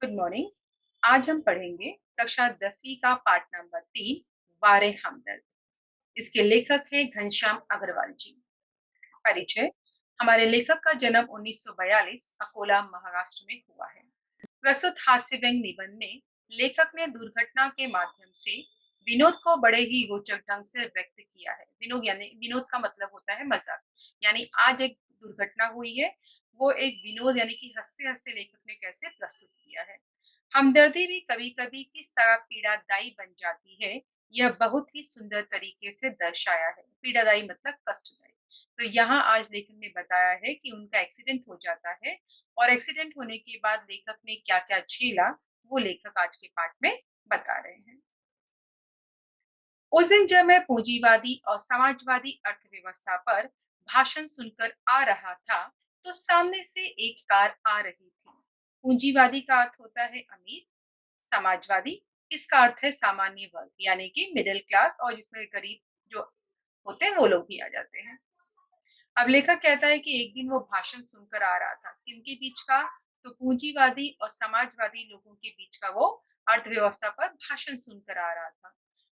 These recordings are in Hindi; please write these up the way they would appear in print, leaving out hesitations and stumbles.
Good morning. आज हम पढ़ेंगे कक्षा 10वीं का पाठ नंबर 3 वारे हमदर्द। इसके लेखक हैं घनश्याम अग्रवाल जी। परिचय। हमारे लेखक का जन्म 1942 अकोला महाराष्ट्र में हुआ है। प्रस्तुत हास्य व्यंग निबंध में लेखक ने दुर्घटना के माध्यम से विनोद को बड़े ही रोचक ढंग से व्यक्त किया है। विनोद का मतलब होता है मजाक। यानी आज एक दुर्घटना हुई है, वो एक विनोद यानी कि हंसते हंसते लेखक ने कैसे प्रस्तुत किया है। हमदर्दी भी कभी कभी किस तरह पीड़ादायी बन जाती है, यह बहुत ही सुंदर तरीके से दर्शाया है। पीड़ादायी मतलब कष्टदायी। तो यहाँ आज लेखक ने बताया है कि उनका एक्सीडेंट हो जाता है और एक्सीडेंट होने के बाद लेखक ने क्या-क्या झेला, वो लेखक आज के पाठ में बता रहे हैं। उस दिन जब मैं पूंजीवादी और समाजवादी अर्थव्यवस्था पर भाषण सुनकर आ रहा था, तो सामने से एक कार आ रही थी। पूंजीवादी का अर्थ होता है अमीर, समाजवादी इसका अर्थ है सामान्य वर्ग यानी कि मिडिल क्लास, और जिसमें गरीब जो होते हैं वो लोग भी आ जाते हैं। अब लेखक कहता है कि एक दिन वो भाषण सुनकर आ रहा था, किनके बीच का? तो पूंजीवादी और समाजवादी लोगों के बीच का वो अर्थव्यवस्था पर भाषण सुनकर आ रहा था।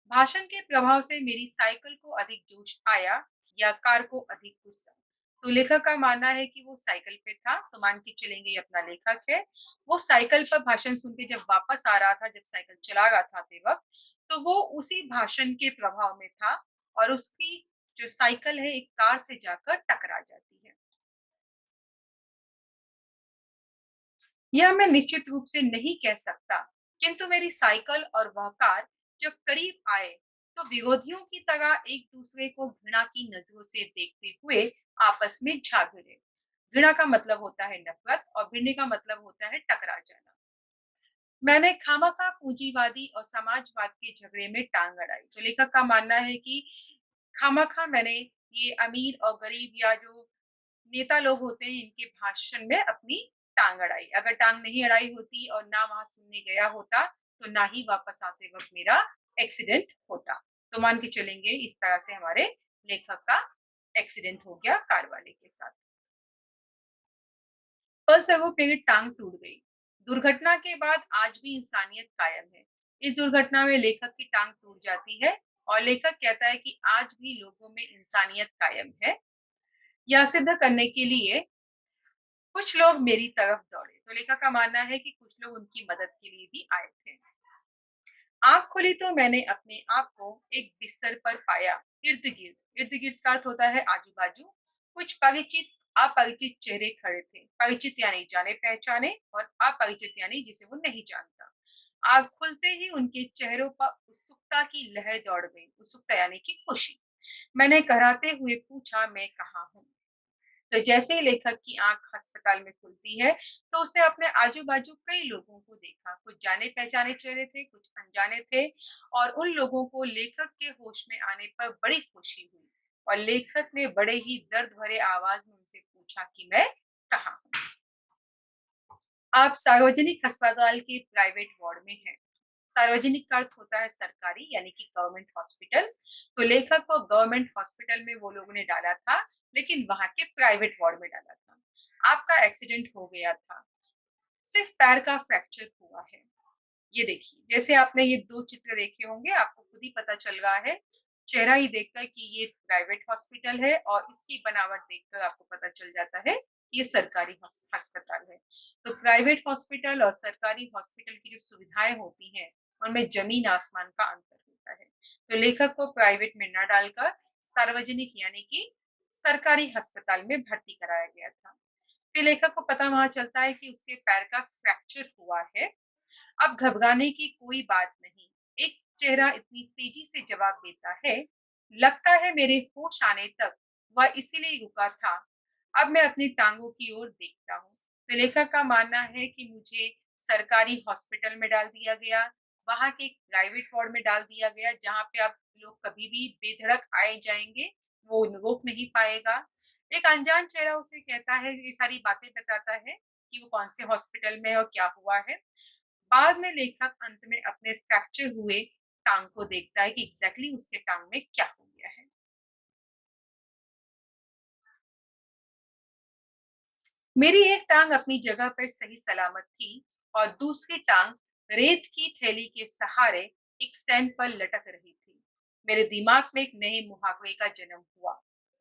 भाषण के प्रभाव से मेरी साइकिल को अधिक जोश आया या कार को अधिक गुस्सा। तो लेखक का मानना है कि वो साइकिल पे था, तो मान के चलेंगे ये अपना लेखक है। वो साइकिल पर भाषण सुन के जब वापस आ रहा था, जब साइकिल चला रहा था आते वक्त, तो वो उसी भाषण के प्रभाव में था और उसकी जो साइकिल है एक कार से जाकर टकरा जाती है। यह मैं निश्चित रूप से नहीं कह सकता, किंतु मेरी साइकिल और वह कार जब करीब आए, तो विरोधियों की तरह एक दूसरे को घृणा की नजरों से देखते हुए आपस में जा भिड़े। घृणा का मतलब होता है नफरत और भिड़ने का मतलब होता है टकरा जाना। मैंने खामखा पूंजीवादी और समाजवाद के झगड़े में टांग अड़ाई। तो लेखक का मानना है कि खामखा मैंने ये अमीर और गरीब या जो नेता लोग होते हैं इनके भाषण में अपनी टांग अड़ाई। अगर टांग नहीं अड़ाई होती और ना वहां सुनने गया होता, तो ना ही वापस आते वक्त मेरा एक्सीडेंट होता। तो मान के चलेंगे इस तरह से हमारे लेखक का एक्सीडेंट हो गया कार वाले के साथ। फलस्वरूप मेरी टांग टूट गई। दुर्घटना के बाद आज भी इंसानियत कायम है। इस दुर्घटना में लेखक की टांग टूट जाती है और लेखक कहता है कि आज भी लोगों में इंसानियत कायम है। यह सिद्ध करने के लिए कुछ लोग मेरी तरफ दौड़े। तो लेखक का मानना है कि कुछ लोग उनकी मदद के लिए भी आए थे। आँख खुली तो मैंने अपने आप को एक बिस्तर पर पाया। इर्द-गिर्द, इर्द-गिर्द का अर्थ होता है आजू-बाजू। कुछ परिचित, अपरिचित चेहरे खड़े थे। परिचित यानी जाने-पहचाने और अपरिचित यानी जिसे वो नहीं जानता। आँख खुलते ही उनके चेहरों पर उत्सुकता की लहर दौड़ गई। उत्सुकता यानी कि खुशी। मैंने कराहते हुए पूछा, मैं कहाँ हूँ? तो जैसे ही लेखक की आँख अस्पताल में खुलती है, तो उसने अपने आजू-बाजू कई लोगों को देखा। कुछ जाने-पहचाने चेहरे थे, कुछ अनजाने थे, और उन लोगों को लेखक के होश में आने पर बड़ी खुशी हुई और लेखक ने बड़े ही दर्द भरे आवाज़ में उनसे पूछा कि मैं कहाँ हूँ? आप सार्वजनिक अस्पताल के प्राइवेट वार्ड में हैं। सार्वजनिक का अर्थ होता है सरकारी यानी कि गवर्नमेंट हॉस्पिटल। तो लेखक को गवर्नमेंट हॉस्पिटल में वो लोगों ने डाला था, लेकिन वहाँ के प्राइवेट वार्ड में डाला था। आपका एक्सीडेंट हो गया था। सिर्फ पैर का फ्रैक्चर हुआ है। ये देखिए, जैसे आपने ये 2 चित्र देखे होंगे, आपको खुद ही पता चल रहा है, चेहरा ही देखकर कि ये प्राइवेट हॉस्पिटल है और इसकी बनावट देखकर आपको पता चल जाता है, ये सरकारी अस्पताल है। तो प्राइवेट हॉस्पिटल और सरकारी हॉस्पिटल की जो सुविधाएँ होती हैं, उनमें ज़मीन-आसमान का अंतर होता है। तो लेखक को प्राइवेट में ना डालकर सार्वजनिक यानी कि सरकारी अस्पताल में भर्ती कराया गया था। फिर लेखक को पता वहाँ चलता है कि उसके पैर का फ्रैक्चर हुआ है। अब घबराने की कोई बात नहीं। एक चेहरा इतनी तेजी से जवाब देता है, लगता है मेरे होश आने तक वह इसीलिए रुका था। अब मैं अपनी टाँगों की ओर देखता हूँ। तो लेखक का मानना है कि मुझे सरकारी हॉस्पिटल में डाल दिया गया, वहाँ के एक प्राइवेट वार्ड में डाल दिया गया, जहाँ पे आप लोग कभी भी बेधड़क आए जाएँगे, वो रोक नहीं पाएगा। एक अनजान चेहरा उसे कहता है, ये सारी बातें बताता है कि वो कौन से हॉस्पिटल में है और क्या हुआ है। बाद में लेखक अंत में अपने फ्रैक्चर हुए टांग को देखता है कि एग्जैक्टली उसके टांग में क्या हो गया है। मेरी एक टांग अपनी जगह पर सही सलामत थी और दूसरी टांग रेत की थैली के सहारे एक स्टैंड पर लटक रही थी। मेरे दिमाग में एक नए मुहावरे का जन्म हुआ।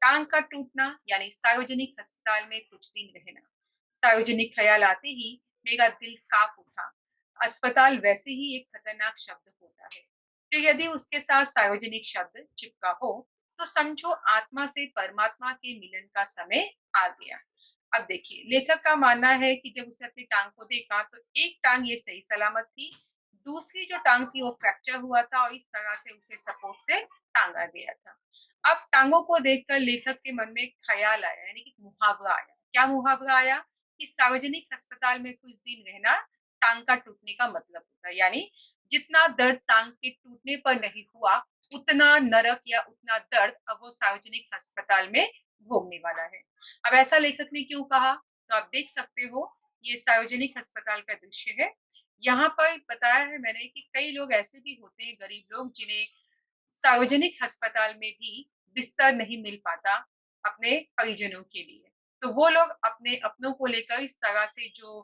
टांग का टूटना यानी सार्वजनिक अस्पताल में कुछ दिन रहना। सार्वजनिक ख्याल आते ही मेरा दिल कांप उठा। अस्पताल वैसे ही एक खतरनाक शब्द होता है, तो यदि उसके साथ सार्वजनिक शब्द चिपका हो, तो समझो आत्मा से परमात्मा के मिलन का समय आ गया। अब देखिए, लेखक का मानना है कि जब उसने अपनी टांग को देखा तो एक टांग ये सही सलामत थी, दूसरी जो टांग थी वो फ्रैक्चर हुआ था और इस तरह से उसे सपोर्ट से टांगा गया था। अब टांगों को देखकर लेखक के मन में एक ख्याल आया, यानी कि मुहावरा आया। क्या मुहावरा आया? कि सार्वजनिक अस्पताल में कुछ दिन रहना टांग का टूटने का मतलब होता है। यानी जितना दर्द टांग के टूटने पर नहीं हुआ, उतना नरक या उतना दर्द अब वो सार्वजनिक अस्पताल में भोगने वाला है। अब ऐसा लेखक ने क्यों कहा? तो आप देख सकते हो, ये सार्वजनिक अस्पताल का दृश्य है। यहाँ पर बताया है मैंने कि कई लोग ऐसे भी होते हैं, गरीब लोग, जिन्हें सार्वजनिक अस्पताल में भी बिस्तर नहीं मिल पाता अपने परिजनों के लिए। तो वो लोग अपने अपनों को लेकर इस तरह से जो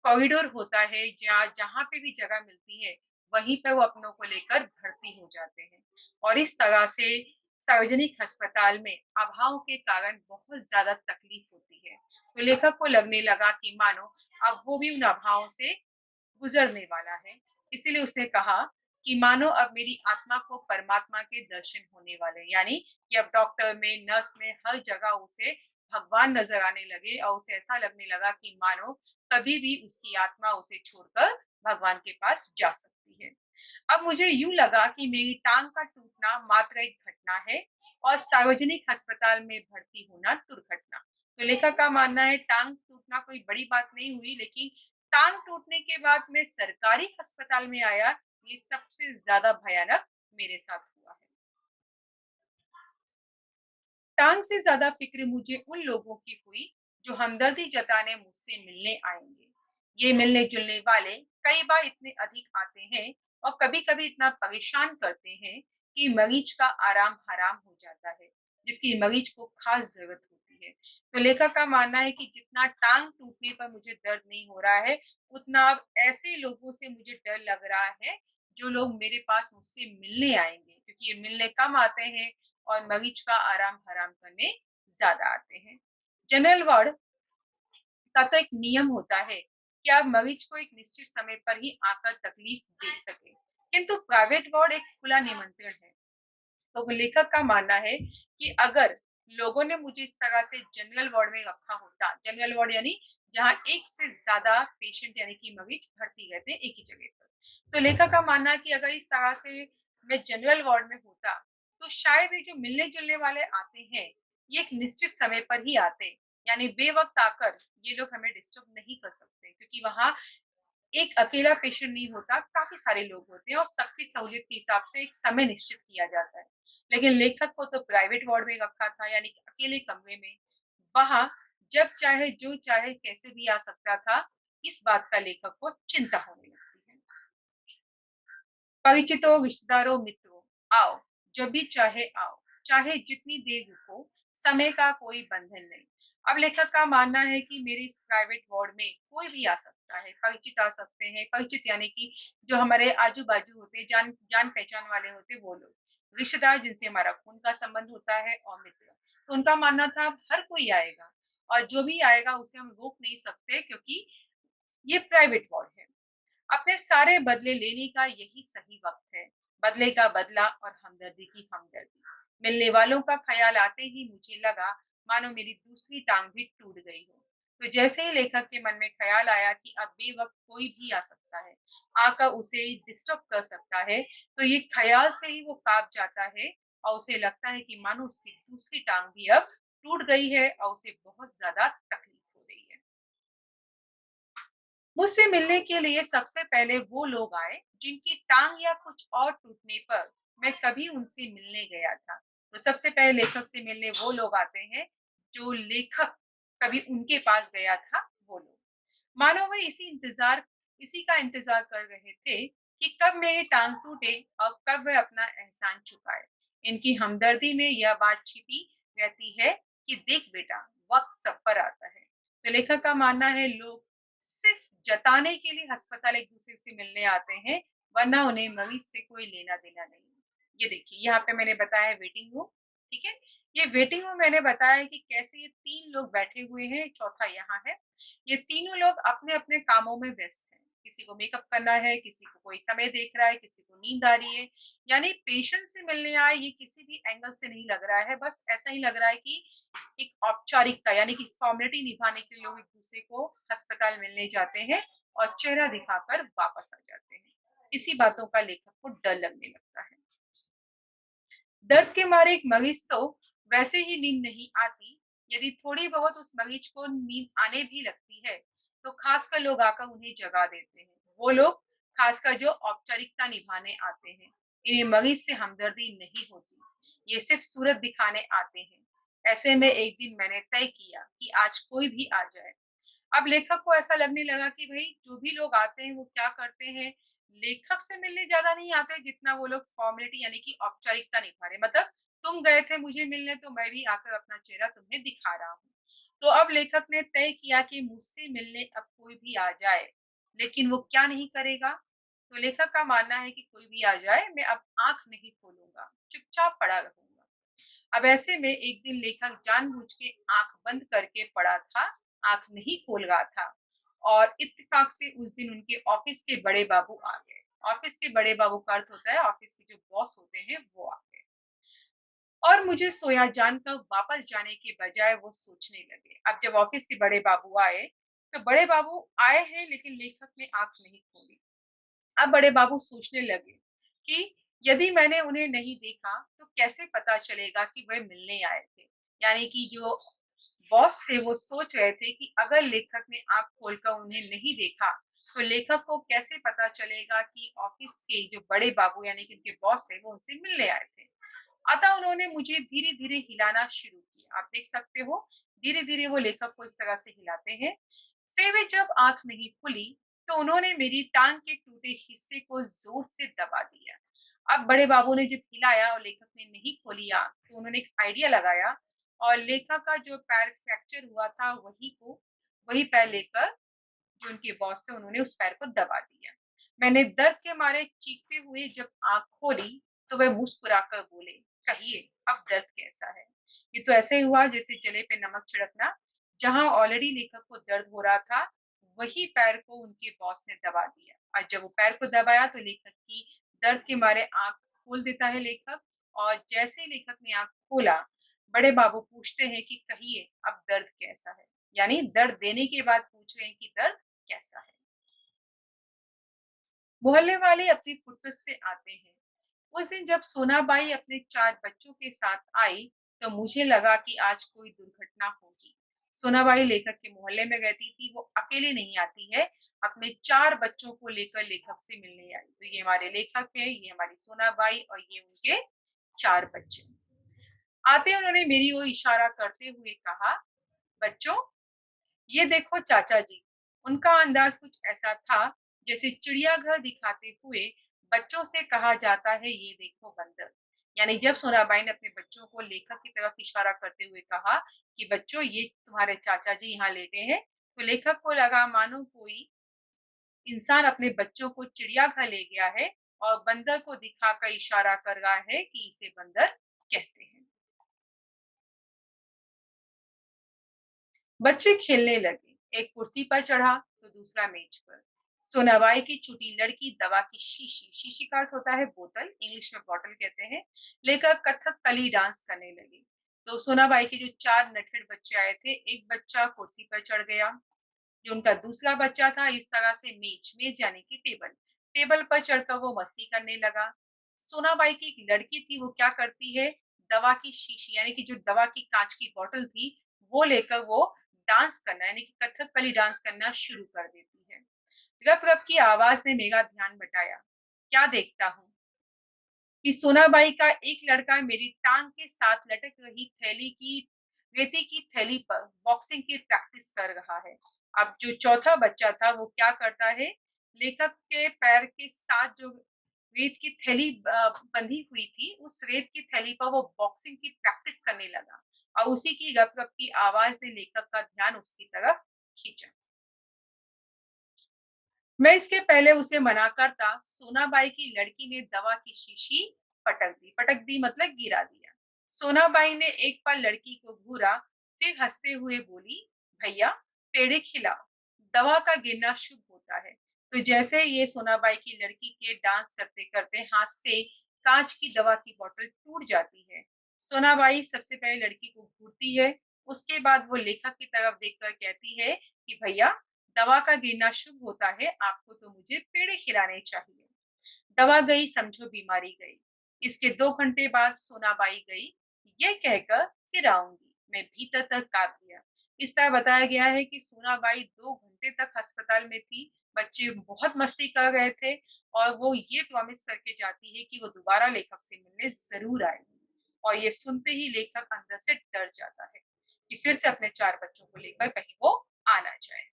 कॉरिडोर होता है, जहाँ पे भी जगह मिलती है, वहीं पे वो अपनों को लेकर भर्ती हो जाते हैं। और इस तरह से सार्वजनिक अस्पताल में अभाव के कारण बहुत ज़्यादा तकलीफ होती है। तो लेखक को लगने लगा कि मानो अब वो भी उन अभावों से गुजरने वाला है। इसीलिए उसने कहा कि मानो अब मेरी आत्मा को परमात्मा के दर्शन होने वाले हैं। यानी कि अब डॉक्टर में, नर्स में, हर जगह उसे भगवान नज़र आने लगे और उसे ऐसा लगने लगा कि मानो कभी भी उसकी आत्मा उसे छोड़कर भगवान के पास जा सकती है। अब मुझे यूँ लगा कि मेरी टाँग का टूटना मात्र एक घटना है और सार्वजनिक अस्पताल में भर्ती होना दुर्घटना। तो लेखक का मानना है टाँग टूटना कोई बड़ी बात नहीं हुई, लेकिन टाँग टूटने के बाद मैं सरकारी अस्पताल में आया, ये सबसे ज़्यादा भयानक मेरे साथ हुआ है। टाँग से ज़्यादा फ़िक्र मुझे उन लोगों की हुई जो हमदर्दी जताने मुझसे मिलने आएँगे। ये मिलने-जुलने वाले कई बार इतने अधिक आते हैं और कभी-कभी इतना परेशान करते हैं कि मरीज का आराम हराम हो जाता है, जिसकी मरीज को ख़ास ज़रूरत होती है। तो लेखक का मानना है कि जितना टाँग टूटने पर मुझे दर्द नहीं हो रहा है, उतना अब ऐसे लोगों से मुझे डर लग रहा है, जो लोग मेरे पास मुझसे मिलने आएँगे, क्योंकि ये मिलने कम आते हैं और मरीज का आराम हराम करने ज़्यादा आते हैं। जनरल वार्ड का तो एक नियम होता है कि आप मरीज को एक निश्चित समय पर ही आकर तकलीफ दे सकें, किंतु प्राइवेट वार्ड एक खुला निमंत्रण है। तो लेखक का मानना है कि अगर लोगों ने मुझे इस तरह से जनरल वार्ड में रखा होता, जनरल वार्ड यानी जहाँ एक से ज़्यादा पेशेंट यानी कि मरीज भर्ती रहते हैं एक ही जगह पर। तो लेखक का मानना है कि अगर इस तरह से मैं जनरल वार्ड में होता, तो शायद ये जो मिलने-जुलने वाले आते हैं, ये एक निश्चित समय पर ही आते, यानी बेवक़्त आकर ये लोग हमें डिस्टर्ब नहीं कर सकते, क्योंकि वहाँ एक अकेला पेशेंट नहीं होता, काफ़ी सारे लोग होते हैं और सबकी सहूलियत के हिसाब से एक समय निश्चित किया जाता है। लेकिन लेखक को तो प्राइवेट वार्ड में रखा था, यानी कि अकेले कमरे में। वहाँ जब चाहे, जो चाहे, कैसे भी आ सकता था, इस बात का लेखक को चिंता होने लगती है। परिचितों, रिश्तेदारों, मित्रों, आओ, जब भी चाहे आओ, चाहे जितनी देर रुको, समय का कोई बंधन नहीं। अब लेखक का मानना है कि मेरे इस प्राइवेट वार्ड में कोई भी आ सकता है, परिचित आ सकते हैं, परिचित यानी कि जो हमारे आजू-बाजू होते हैं, जान-पहचान वाले होते हैं वो लोग, रिश्तेदार जिनसे हमारा खून का संबंध होता है और मित्र। तो उनका मानना था हर कोई आएगा और जो भी आएगा उसे हम रोक नहीं सकते, क्योंकि ये प्राइवेट वार्ड है। अपने सारे बदले लेने का यही सही वक्त है। बदले का बदला और हमदर्दी की हमदर्दी। मिलने वालों का ख्याल आते ही मुझे लगा मानो मेरी दूसरी टांग भी टूट गई हो। तो जैसे ही लेखक के मन में ख्याल आया कि अब बेवक्त कोई भी आ सकता है, आकर उसे डिस्टर्ब कर सकता है, तो ये ख्याल से ही वो काँप जाता है और उसे लगता है कि मानो उसकी दूसरी टांग भी अब टूट गई है और उसे बहुत ज़्यादा तकलीफ हो रही है। मुझसे मिलने के लिए सबसे पहले वो लोग आए जिनकी टांग या कुछ और टूटने पर मैं कभी उनसे मिलने गया था। तो सबसे पहले लेखक से मिलने वो लोग आते हैं जो लेखक कभी उनके पास गया था, वो लोग। मानो वे इसी का इंतजार कर रहे थे कि कब मेरी टांग टूटे और कब वे अपना एहसान चुकाए। इनकी हमदर्दी में यह बात छिपी रहती है कि देख बेटा, वक्त सब पर आता है। तो लेखक का मानना है लोग सिर्फ जताने के लिए अस्पताल एक-दूसरे से मिलने आते हैं, वरना उन्हें मरीज़ से कोई लेना-देना नहीं है। ये देखिए, यहाँ पे मैंने बताया है वेटिंग रूम, ठीक है? ये वेटिंग रूम मैंने बताया है कि कैसे ये 3 लोग बैठे हुए हैं, चौथा यहाँ है। ये तीनों लोग अपने-अपने कामों में व्यस्त हैं। किसी को मेकअप करना है, किसी को कोई समय देख रहा है, किसी को नींद आ रही है। यानी पेशेंट से मिलने आए, ये किसी भी एंगल से नहीं लग रहा है, बस ऐसा ही लग रहा है कि एक औपचारिकता यानी कि फॉर्मेलिटी निभाने के लिए लोग एक-दूसरे को अस्पताल मिलने जाते हैं और चेहरा दिखाकर वापस आ जाते हैं। इसी बातों का लेखक को डर लगने लगता है। दर्द के मारे एक मरीज तो वैसे ही नींद नहीं आती, यदि थोड़ी बहुत उस मरीज को नींद आने भी लगती है, तो खासकर लोग आकर उन्हें जगा देते हैं। वो लोग खासकर जो औपचारिकता निभाने आते हैं। इन्हें मरीज से हमदर्दी नहीं होती, ये सिर्फ सूरत दिखाने आते हैं। ऐसे में एक दिन मैंने तय किया कि आज कोई भी आ जाए। अब लेखक को ऐसा लगने लगा कि भई जो भी लोग आते हैं वो क्या करते हैं, लेखक से मिलने ज़्यादा नहीं आते जितना वो लोग फ़ॉर्मेलिटी यानी कि औपचारिकता निभा रहे हैं। मतलब तुम गए थे मुझे मिलने तो मैं भी आकर अपना चेहरा तुम्हें दिखा रहा हूँ। तो अब लेखक ने तय किया कि मुझसे मिलने अब कोई भी आ जाए, लेकिन वो क्या नहीं करेगा? तो लेखक का मानना है कि कोई भी आ जाए, मैं अब आँख नहीं खोलूँगा, चुपचाप पड़ा रहूँगा। अब ऐसे में एक दिन लेखक जानबूझ के आँख बंद करके पड़ा था, आँख नहीं खोल रहा था और इत्तेफ़ाक से उस दिन उनके ऑफ़िस के बड़े बाबू आ गए। ऑफ़िस के बड़े बाबू का अर्थ होता है ऑफ़िस के जो बॉस होते हैं वो आ गए और मुझे सोया जानकर वापस जाने के बजाय वो सोचने लगे। अब जब ऑफ़िस के बड़े बाबू आए, तो बड़े बाबू आए हैं लेकिन लेखक ने आँख नहीं खोली। अब बड़े बाबू सोचने लगे कि यदि मैंने उन्हें नहीं देखा तो कैसे पता चलेगा कि वह मिलने आए थे। यानी कि जो बॉस थे वो सोच रहे थे कि अगर लेखक ने आँख खोलकर उन्हें नहीं देखा तो लेखक को कैसे पता चलेगा कि ऑफिस के जो बड़े बाबू यानी कि उनके बॉस है वो उनसे मिलने आए थे। अतः उन्होंने मुझे धीरे-धीरे हिलाना शुरू किया। आप देख सकते हो, धीरे-धीरे वो लेखक को इस तरह से हिलाते हैं। फिर भी जब आँख नहीं खुली, तो उन्होंने मेरी टाँग के टूटे हिस्से को ज़ोर से दबा दिया। अब बड़े बाबू ने जब हिलाया और लेखक ने नहीं खोली आँख, तो उन्होंने एक आइडिया लगाया और लेखक का जो पैर फ्रैक्चर हुआ था, वही पैर लेकर जो उनके बॉस थे उन्होंने उस पैर को दबा दिया। मैंने दर्द के मारे चीखते हुए जब आँख खोली, तो वह मुस्कुराकर बोले, "कहिए, अब दर्द कैसा है?" ये तो ऐसे ही हुआ जैसे जले पे नमक छिड़कना। जहाँ ऑलरेडी लेखक को दर्द हो रहा था, वही पैर को उनके बॉस ने दबा दिया और जब वो पैर को दबाया तो लेखक की दर्द के मारे आँख खोल देता है लेखक और जैसे ही लेखक ने आँख खोला, बड़े बाबू पूछते हैं कि कहिए, अब दर्द कैसा है? यानी दर्द देने के बाद पूछ रहे हैं कि दर्द कैसा है? मोहल्ले वाले अपनी फुर्सत से आते हैं। उस दिन जब सोनाबाई अपने 4 बच्चों के साथ आई, तो मुझे लगा कि आज कोई दुर्घटना होगी। सोनाबाई लेखक के मोहल्ले में रहती थी, वो अकेले नहीं आती है, अपने 4 बच्चों को लेकर लेखक से मिलने आई। तो ये हमारे लेखक हैं, ये हमारी सोनाबाई और ये उनके 4 बच्चे। आते उन्होंने मेरी ओर इशारा करते हुए कहा, "बच्चों, ये देखो चाचा जी।" उनका अंदाज कुछ ऐसा था जैसे चिड़ियाघर दिखाते हुए बच्चों से कहा जाता है ये देखो बंदर। यानी जब सोनाबाई ने अपने बच्चों को लेखक की तरफ इशारा करते हुए कहा कि बच्चों ये तुम्हारे चाचा जी यहाँ लेटे हैं, तो लेखक को लगा मानो कोई इंसान अपने बच्चों को चिड़ियाघर ले गया है और बंदर को दिखाकर इशारा कर रहा है कि इसे बंदर कहते हैं। बच्चे खेलने लगे। एक कुर्सी पर चढ़ा तो दूसरा मेज पर। सोनाबाई की छोटी लड़की दवा की शीशी, शीशी का अर्थ होता है बोतल, इंग्लिश में बॉटल कहते हैं, लेकर कथकली डांस करने लगी। तो सोनाबाई के जो 4 नटखट बच्चे आए थे, एक बच्चा कुर्सी पर चढ़ गया, जो उनका दूसरा बच्चा था इस तरह से मेज यानी कि टेबल पर चढ़कर वो मस्ती करने लगा। सोनाबाई की एक लड़की थी, वो क्या करती है, दवा की शीशी यानी कि जो दवा की काँच की बॉटल थी, वो लेकर वो डांस करना यानी कि कथकली डांस करना शुरू कर देती है। रप-रप की आवाज़ ने मेरा ध्यान बटाया। क्या देखता हूँ कि सोनाबाई का एक लड़का मेरी टाँग के साथ लटक रही थैली की रेती की थैली पर बॉक्सिंग की प्रैक्टिस कर रहा है। अब जो चौथा बच्चा था वो क्या करता है, लेखक के पैर के साथ जो रेत की थैली बंधी हुई थी, उस रेत की थैली पर वो बॉक्सिंग की प्रैक्टिस करने लगा और उसी की रप-रप की आवाज़ ने लेखक का ध्यान उसकी तरफ खींचा। मैं इसके पहले उसे मना करता, सोनाबाई की लड़की ने दवा की शीशी पटक दी मतलब गिरा दिया। सोनाबाई ने एक पल लड़की को घूरा, फिर हंसते हुए बोली, भैया पेड़े खिलाओ, दवा का गिरना शुभ होता है। तो जैसे ये सोनाबाई की लड़की के डांस करते करते हाथ से कांच की दवा की बोतल टूट जाती है। सोनाबाई सबसे पहले लड़की को घूरती है, उसके बाद वो लेखक की तरफ देखकर कहती है कि भैया दवा का गिरना शुभ होता है, आपको तो मुझे पेड़े खिलाने चाहिए। दवा गई समझो बीमारी गई। इसके 2 घंटे बाद सोनाबाई गई, ये कहकर फिर आऊँगी। मैं भीतर तक काँप गया। इस तरह बताया गया है कि सोनाबाई 2 घंटे तक अस्पताल में थी, बच्चे बहुत मस्ती कर रहे थे और वो ये प्रॉमिस करके जाती है कि वो दोबारा लेखक से मिलने ज़रूर आएगी। और ये सुनते ही लेखक अंदर से डर जाता है कि फिर से अपने 4 बच्चों को लेकर कहीं वो आ ना जाए।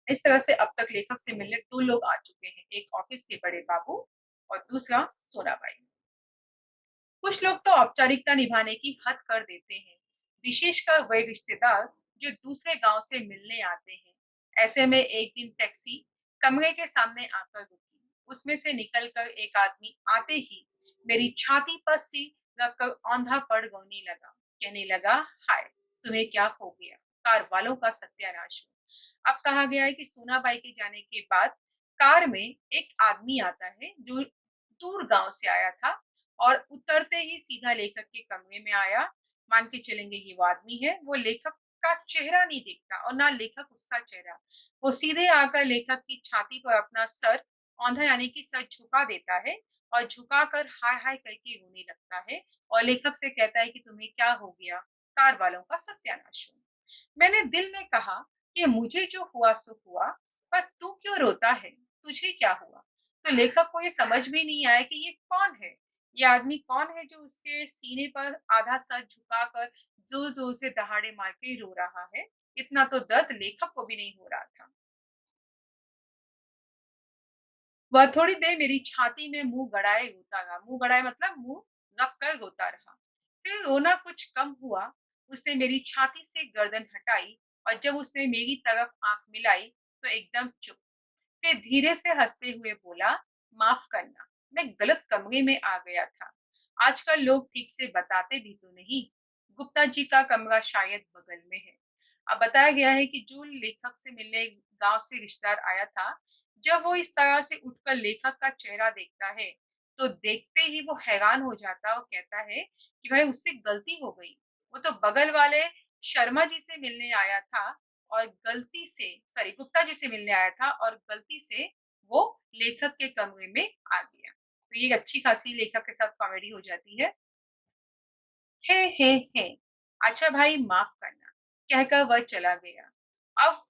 इस तरह से अब तक लेखक से मिलने 2 लोग आ चुके हैं, एक ऑफिस के बड़े बाबू और दूसरा सोनाबाई। कुछ लोग तो औपचारिकता निभाने की हद कर देते हैं, विशेषकर वे रिश्तेदार जो दूसरे गांव से मिलने आते हैं। ऐसे में एक दिन टैक्सी कमरे के सामने आकर रुकी। उसमें से निकलकर एक आदमी आते ही मेरी छाती पर सिर रखकर औंधा पड़ रोने लगा। कहने लगा, हाय, तुम्हें क्या हो गया? कार वालों का सत्यानाश हो। अब कहा गया है कि सोनाबाई के जाने के बाद कार में एक आदमी आता है जो दूर गांव से आया था और उतरते ही सीधा लेखक के कमरे में आया। मान के चलेंगे ये वो आदमी है, वो लेखक का चेहरा नहीं देखता और ना लेखक उसका चेहरा। वो सीधे आकर लेखक की छाती पर अपना सर, औंधा यानी कि सर झुका देता है और झुकाकर हाय हाय करके रोने लगता है और लेखक से कहता है कि तुम्हें क्या हो गया? कार वालों का सत्यानाश हो। मैंने दिल में कहा कि मुझे जो हुआ सो हुआ, पर तू क्यों रोता है? तुझे क्या हुआ? तो लेखक को ये समझ में नहीं आया कि ये कौन है? ये आदमी कौन है जो उसके सीने पर आधा सर झुकाकर जोर-जोर से दहाड़े मार के रो रहा है? इतना तो दर्द लेखक को भी नहीं हो रहा था। वह थोड़ी देर मेरी छाती में मुँह गड़ाए रोता रहा। मुँह गड़ाए मतलब मुँह रख कर रोता रहा। फिर रोना कुछ कम हुआ, उसने मेरी छाती से गर्दन हटाई और जब उसने मेरी तरफ आँख मिलाई, तो एकदम चुप। फिर धीरे से हँसते हुए बोला, माफ़ करना, मैं गलत कमरे में आ गया था। आजकल लोग ठीक से बताते भी तो नहीं। गुप्ता जी का कमरा शायद बगल में है। अब बताया गया है कि जो लेखक से मिलने गाँव से रिश्तेदार आया था, जब वो इस तरह से उठकर लेखक का चेहरा देखता है, तो देखते ही वो हैरान हो जाता है और कहता है कि भाई उससे गलती हो गई। वो तो बगल वाले शर्मा जी से मिलने आया था और गलती से सॉरी गुप्ता जी से मिलने आया था और गलती से वो लेखक के कमरे में आ गया। तो ये अच्छी खासी लेखक के साथ कॉमेडी हो जाती है। हे, अच्छा भाई माफ करना, कहकर वह चला गया। अब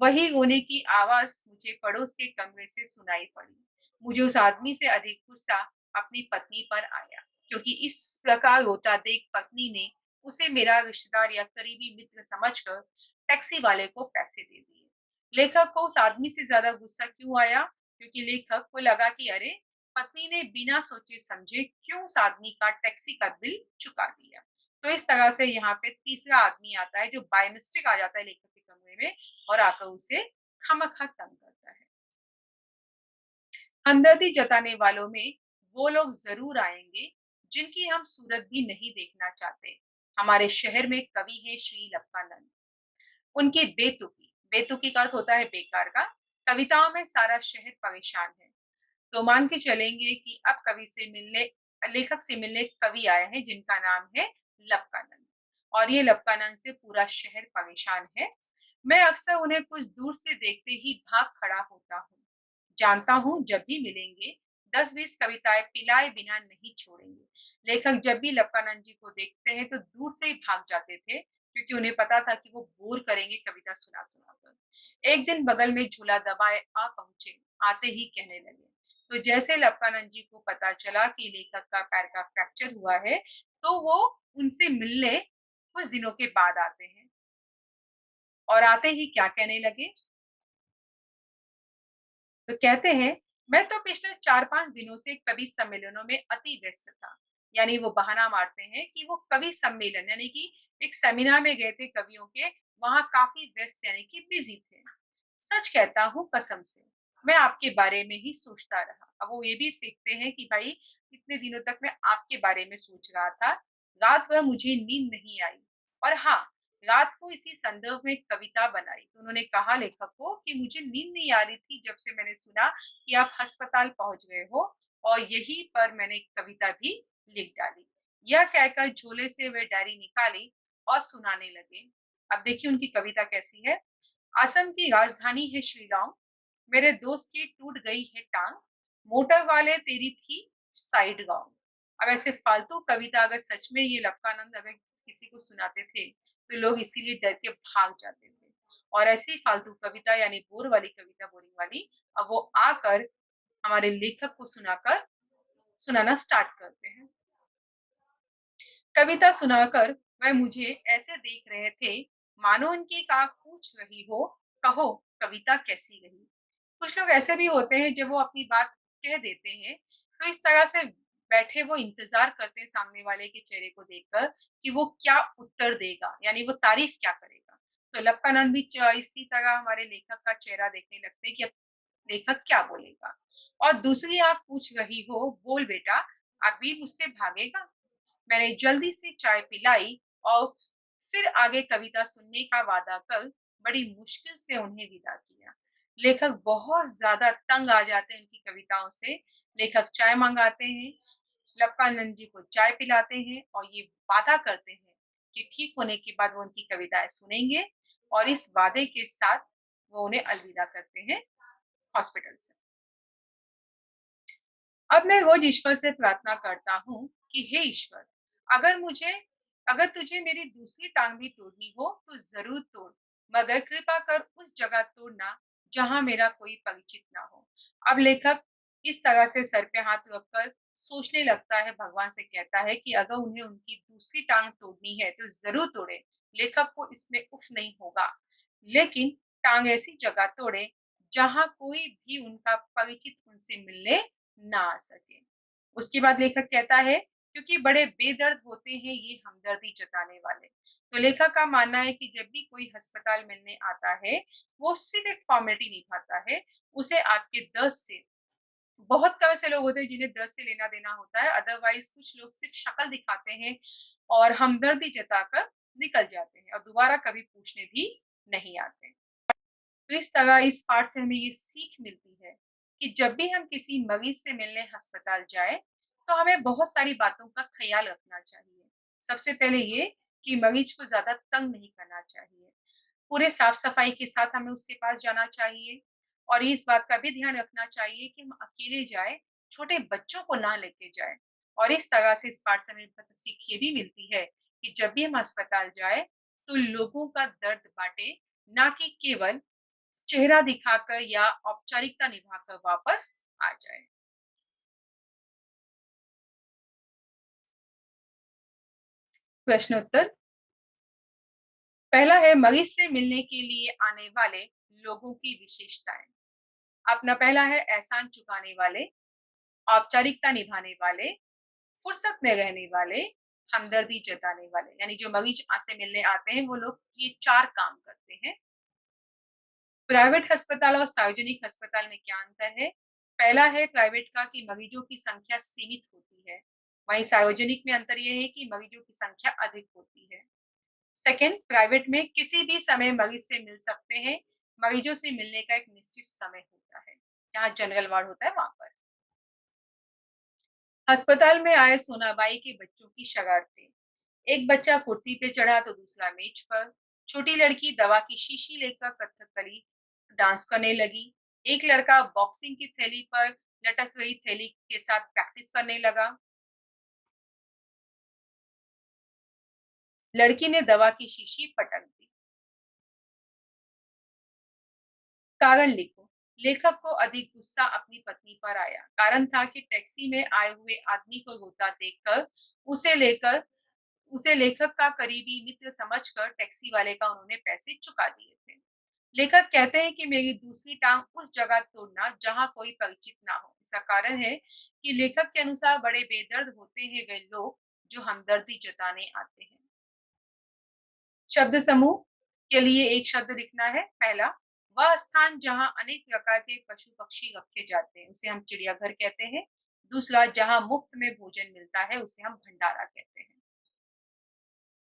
वही रोने की आवाज़ मुझे पड़ोस के कमरे से सुनाई पड़ी। मुझे उस आदमी से अधिक गुस्सा अपनी पत्नी पर आया, क्योंकि इस प्रकार रोता देख पत्नी ने उसे मेरा रिश्तेदार या करीबी मित्र समझकर टैक्सी वाले को पैसे दे दिए। लेखक को उस आदमी से ज़्यादा गुस्सा क्यों आया? क्योंकि लेखक को लगा कि अरे! पत्नी ने बिना सोचे-समझे क्यों उस आदमी का टैक्सी का बिल चुका दिया। तो इस तरह से यहाँ पे तीसरा आदमी आता है जो बाय मिस्टेक आ जाता है लेखक के कमरे में और आकर उसे खामखा तंग करता है। हमदर्दी जताने वालों में वो लोग ज़रूर आएँगे जिनकी हम सूरत भी नहीं देखना चाहते। हमारे शहर में कवि हैं श्री लक्कानंद। उनकी बेतुकी, बेतुकी का अर्थ होता है बेकार का, कविताओं में सारा शहर परेशान है। तो मान के चलेंगे कि अब कवि से मिलने लेखक से मिलने कवि आए हैं जिनका नाम है लक्कानंद और ये लक्कानंद से पूरा शहर परेशान है। मैं अक्सर उन्हें कुछ दूर से देखते ही भाग खड़ा होता हूँ। जानता हूँ जब भी मिलेंगे 10-20 कविताएं पिलाए बिना नहीं छोड़ेंगे। लेखक जब भी लक्कानंद जी को देखते हैं तो दूर से ही भाग जाते थे क्योंकि उन्हें पता था कि वो बोर करेंगे कविता सुना-सुना कर। एक दिन बगल में झूला दबाए आ पहुँचे, आते ही कहने लगे, तो जैसे लक्कानंद जी को पता चला कि लेखक का पैर का फ्रैक्चर हुआ है, तो वो उनसे मिलने कुछ दिनों के बाद आते हैं और आते ही क्या कहने लगे, तो कहते हैं, मैं तो पिछले 4-5 दिनों से कवि सम्मेलनों में अति व्यस्त था। यानी वो बहाना मारते हैं कि वो कवि सम्मेलन यानी कि एक सेमिनार में गए थे कवियों के, वहाँ काफ़ी व्यस्त यानी कि बिज़ी थे। सच कहता हूँ कसम से, मैं आपके बारे में ही सोचता रहा। अब वो ये भी फेंकते हैं कि भाई इतने दिनों तक मैं आपके बारे में सोच रहा था। रात भर मुझे नींद नहीं आई। और हाँ, रात को इसी संदर्भ में एक कविता बनाई। तो उन्होंने कहा लेखक को कि मुझे नींद नहीं आ रही थी जब से मैंने सुना कि आप अस्पताल पहुँच गए हो और यहीं पर मैंने एक कविता भी लिख डाली। यह कहकर झोले से वे डायरी निकाली और सुनाने लगे। अब देखिए उनकी कविता कैसी है। असम की राजधानी है शिलांग, मेरे दोस्त की टूट गई है टांग, मोटर वाले तेरी थी साइड गाँव। अब ऐसे फालतू कविता अगर सच में ये लक्कानंद अगर किसी को सुनाते थे, तो लोग इसीलिए डर के भाग जाते थे। और ऐसी फालतू कविता यानी बोर वाली कविता, बोरिंग वाली, अब वो आकर हमारे लेखक को सुनाना स्टार्ट करते हैं। कविता सुनाकर वह मुझे ऐसे देख रहे थे, मानो उनकी एक आँख पूछ रही हो, कहो कविता कैसी रही? कुछ लोग ऐसे भी होते हैं जब वो अपनी बात कह देते हैं, तो इस तरह से बैठे वो इंतज़ार करते हैं सामने वाले के चेहरे को देखकर कि वो क्या उत्तर देगा, यानी वो तारीफ़ क्या करेगा। तो लक्कानंद भी इसी तरह हमारे लेखक का चेहरा देखने लगते हैं कि अब लेखक क्या बोलेगा? और दूसरी आँख पूछ रही हो, बोल बेटा, अभी मुझसे भागेगा? मैंने जल्दी से चाय पिलाई और फिर आगे कविता सुनने का वादा कर बड़ी मुश्किल से उन्हें विदा किया। लेखक बहुत ज़्यादा तंग आ जाते हैं उनकी कविताओं से। लेखक चाय मँगाते हैं, लक्कानंद जी को चाय पिलाते हैं और ये वादा करते हैं कि ठीक होने के बाद वो उनकी कविताएँ सुनेंगे और इस वादे के साथ वो उन्हें अलविदा करते हैं हॉस्पिटल से। अब मैं रोज ईश्वर से प्रार्थना करता हूँ कि हे ईश्वर, अगर मुझे अगर तुझे मेरी दूसरी टांग भी तोड़नी हो तो जरूर तोड़, मगर कृपा कर उस जगह तोड़ना जहाँ मेरा कोई परिचित ना हो। अब लेखक इस तरह से सर पे हाथ रखकर सोचने लगता है, भगवान से कहता है कि अगर उन्हें उनकी दूसरी टांग तोड़नी है तो जरूर तोड़े। लेखक को इसमें उफ नहीं होगा, लेकिन टांग ऐसी जगह तोड़े जहाँ कोई भी उनका परिचित उनसे मिलने ना आ सके। उसके बाद लेखक कहता है, क्योंकि बड़े बेदर्द होते हैं ये हमदर्दी जताने वाले। तो लेखक का मानना है कि जब भी कोई अस्पताल मिलने आता है, वो सिर्फ एक फॉर्मेलिटी निभाता है। उसे आपके दर्द से, बहुत कम ऐसे लोग होते हैं जिन्हें दर्द से लेना-देना होता है, अदरवाइज़ कुछ लोग सिर्फ शक्ल दिखाते हैं और हमदर्दी जताकर निकल जाते हैं और दोबारा कभी पूछने भी नहीं आते। तो इस तरह इस पाठ से हमें ये सीख मिलती है कि जब भी हम किसी मरीज से मिलने अस्पताल जाएँ, तो हमें बहुत सारी बातों का ख़्याल रखना चाहिए। सबसे पहले ये कि मरीज को ज़्यादा तंग नहीं करना चाहिए। पूरे साफ-सफाई के साथ हमें उसके पास जाना चाहिए और इस बात का भी ध्यान रखना चाहिए कि हम अकेले जाएँ, छोटे बच्चों को ना लेके जाएँ। और इस तरह से इस पाठ से हमें सीख ये भी मिलती है कि जब भी हम अस्पताल जाएँ, तो लोगों का दर्द बाँटे, ना कि केवल चेहरा दिखाकर या औपचारिकता निभाकर वापस आ जाए। प्रश्नोत्तर। पहला है मरीज से मिलने के लिए आने वाले लोगों की विशेषताएँ। अपना पहला है एहसान चुकाने वाले, औपचारिकता निभाने वाले, फुर्सत में रहने वाले, हमदर्दी जताने वाले। यानी जो मरीज से मिलने आते हैं वो लोग ये 4 काम करते हैं। प्राइवेट अस्पताल और सार्वजनिक अस्पताल में क्या अंतर है? पहला है प्राइवेट का कि मरीजों की संख्या सीमित होती है, वहीं सार्वजनिक में अंतर ये है कि मरीजों की संख्या अधिक होती है। सेकंड, प्राइवेट में किसी भी समय मरीज से मिल सकते हैं, मरीजों से मिलने का एक निश्चित समय होता है, जहाँ जनरल वार्ड होता है वहाँ पर। अस्पताल में आए सोनाबाई के बच्चों की शरारतें। एक बच्चा कुर्सी पे चढ़ा तो दूसरा मेज पर। छोटी लड़की दवा की शीशी लेकर कथकली डांस करने लगी। एक लड़का बॉक्सिंग की थैली पर लटक गई थैली के साथ प्रैक्टिस करने लगा। लड़की ने दवा की शीशी पटक दी। कारण लिखो। लेखक को अधिक गुस्सा अपनी पत्नी पर आया। कारण था कि टैक्सी में आए हुए आदमी को रोता देखकर उसे लेकर उसे लेखक का करीबी मित्र समझकर टैक्सी वाले का उन्होंने पैसे चुका दिए थे। लेखक कहते हैं कि मेरी दूसरी टांग उस जगह तोड़ना जहां कोई परिचित ना हो। इसका कारण है कि लेखक के अनुसार बड़े बेदर्द होते हैं वे लोग जो हमदर्दी जताने आते हैं। शब्द समूह के लिए एक शब्द लिखना है। पहला, वह स्थान जहाँ अनेक प्रकार के पशु-पक्षी रखे जाते हैं, उसे हम चिड़ियाघर कहते हैं। दूसरा, जहाँ मुफ्त में भोजन मिलता है, उसे हम भंडारा कहते हैं।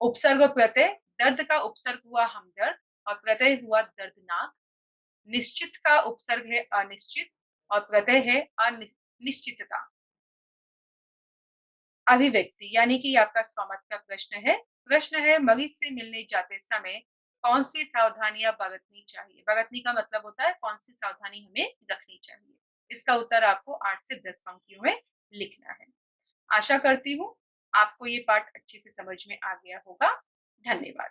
उपसर्ग और प्रत्यय, दर्द का उपसर्ग हुआ हमदर्द और प्रत्यय हुआ दर्दनाक। निश्चित का उपसर्ग है अनिश्चित और प्रत्यय है निश्चितता। अभिव्यक्ति यानी कि आपका स्वामत का प्रश्न है मरीज से मिलने जाते समय कौन सी सावधानियां बरतनी चाहिए। बरतनी का मतलब होता है कौन सी सावधानी हमें रखनी चाहिए। इसका उत्तर आपको 8 से 10 पंक्तियों में लिखना है। आशा करती हूँ आपको ये पाठ अच्छे से समझ में आ गया होगा। धन्यवाद।